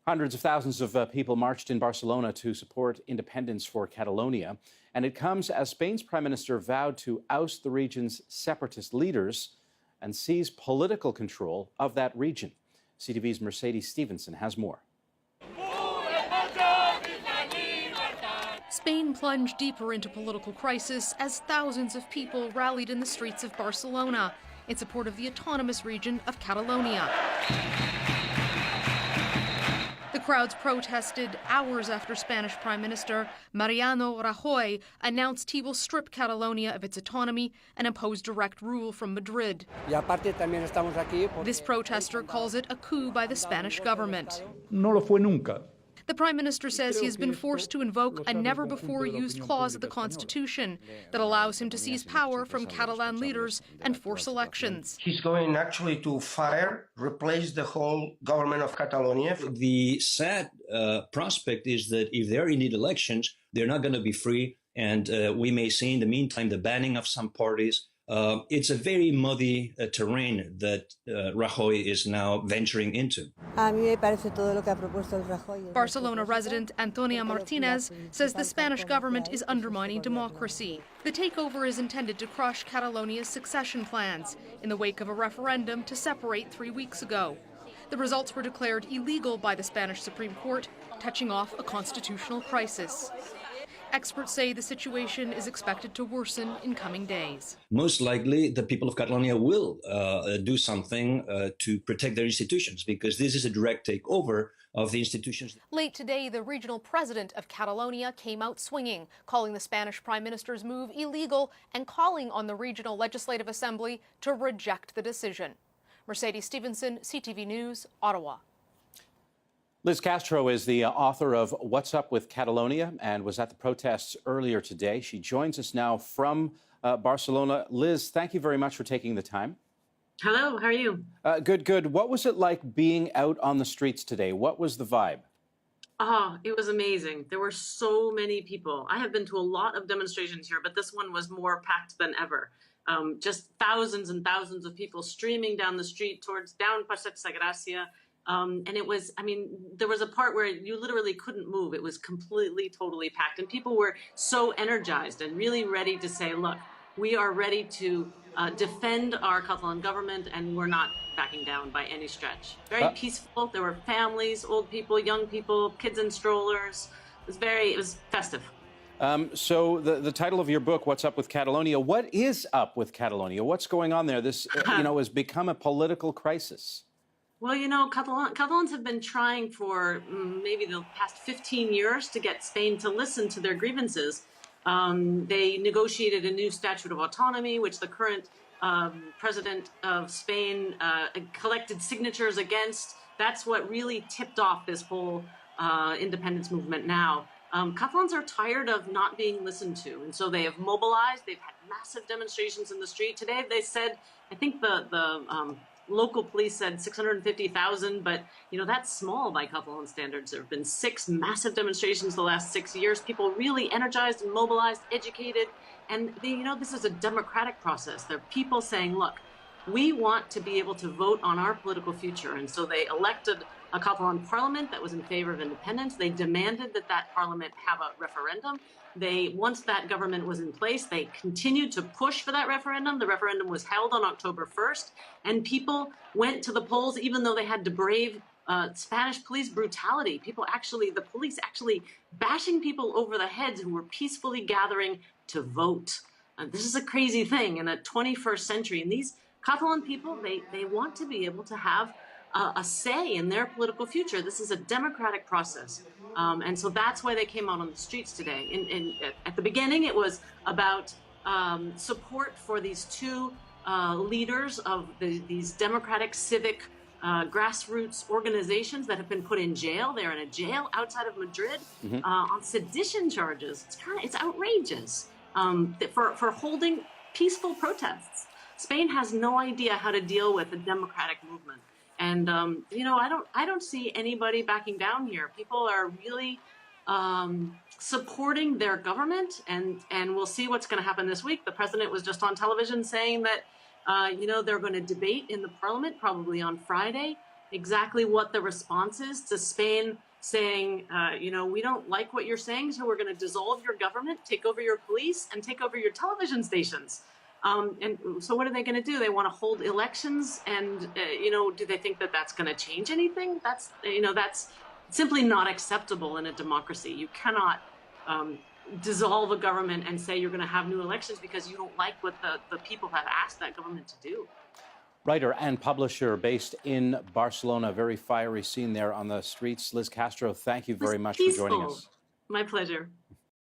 Hundreds of thousands of people marched in Barcelona to support independence for Catalonia. And it comes as Spain's prime minister vowed to oust the region's separatist leaders and seize political control of that region. CTV's Mercedes Stevenson has more. Spain plunged deeper into political crisis as thousands of people rallied in the streets of Barcelona in support of the autonomous region of Catalonia. The crowds protested hours after Spanish Prime Minister Mariano Rajoy announced he will strip Catalonia of its autonomy and impose direct rule from Madrid. This protester calls it a coup by the Spanish government. No lo fue nunca. The Prime Minister says he has been forced to invoke a never-before-used clause of the Constitution that allows him to seize power from Catalan leaders and force elections. He's going actually to replace the whole government of Catalonia. The sad prospect is that if there are indeed elections, they're not going to be free, and we may see in the meantime the banning of some parties. It's a very muddy terrain that Rajoy is now venturing into. Barcelona resident Antonia Martinez says the Spanish government is undermining democracy. The takeover is intended to crush Catalonia's succession plans in the wake of a referendum to separate 3 weeks ago. The results were declared illegal by the Spanish Supreme Court, touching off a constitutional crisis. Experts say the situation is expected to worsen in coming days. Most likely, the people of Catalonia will do something to protect their institutions, because this is a direct takeover of the institutions. Late today, the regional president of Catalonia came out swinging, calling the Spanish prime minister's move illegal and calling on the regional legislative assembly to reject the decision. Mercedes Stevenson, CTV News, Ottawa. Liz Castro is the author of What's Up with Catalonia and was at the protests earlier today. She joins us now from Barcelona. Liz, thank you very much for taking the time. Hello, how are you? Good. What was it like being out on the streets today? What was the vibe? Oh, it was amazing. There were so many people. I have been to a lot of demonstrations here, but this one was more packed than ever. Just thousands and thousands of people streaming down the street down Passeig de Gràcia. And it was, there was a part where you literally couldn't move. It was completely, totally packed. And people were so energized and really ready to say, look, we are ready to defend our Catalan government, and we're not backing down by any stretch. Very peaceful. There were families, old people, young people, kids in strollers. It was festive. So the title of your book, What's Up with Catalonia, what is up with Catalonia? What's going on there? This, has become a political crisis. Well, Catalans have been trying for maybe the past 15 years to get Spain to listen to their grievances. They negotiated a new statute of autonomy, which the current president of Spain collected signatures against. That's what really tipped off this whole independence movement now. Catalans are tired of not being listened to, and so they have mobilized. They've had massive demonstrations in the street. Today they said, I think the local police said 650,000, but that's small by Catalan standards. There have been 6 massive demonstrations the last 6 years. People really energized and mobilized, educated, and this is a democratic process. There are people saying, look, we want to be able to vote on our political future, and so they elected a Catalan parliament that was in favor of independence. They demanded that parliament have a referendum. Once that government was in place, they continued to push for that referendum. The referendum was held on October 1st, and people went to the polls even though they had to brave Spanish police brutality. The police actually bashing people over the heads who were peacefully gathering to vote. This is a crazy thing in a 21st century. And these Catalan people, they want to be able to have a say in their political future. This is a democratic process. And so that's why they came out on the streets today. At the beginning, it was about support for these 2 leaders of these democratic civic grassroots organizations that have been put in jail. They're in a jail outside of Madrid on sedition charges. It's outrageous for holding peaceful protests. Spain has no idea how to deal with a democratic movement. And, I don't see anybody backing down here. People are really supporting their government, and we'll see what's going to happen this week. The president was just on television saying that, they're going to debate in the parliament probably on Friday. exactly what the response is to Spain saying, we don't like what you're saying, so we're going to dissolve your government, take over your police, and take over your television stations. And so what are they going to do? They want to hold elections, and do they think that that's going to change anything? That's simply not acceptable in a democracy. You cannot dissolve a government and say you're going to have new elections because you don't like what the people have asked that government to do. Writer and publisher based in Barcelona, very fiery scene there on the streets. Liz Castro, thank you very much for joining us. My pleasure.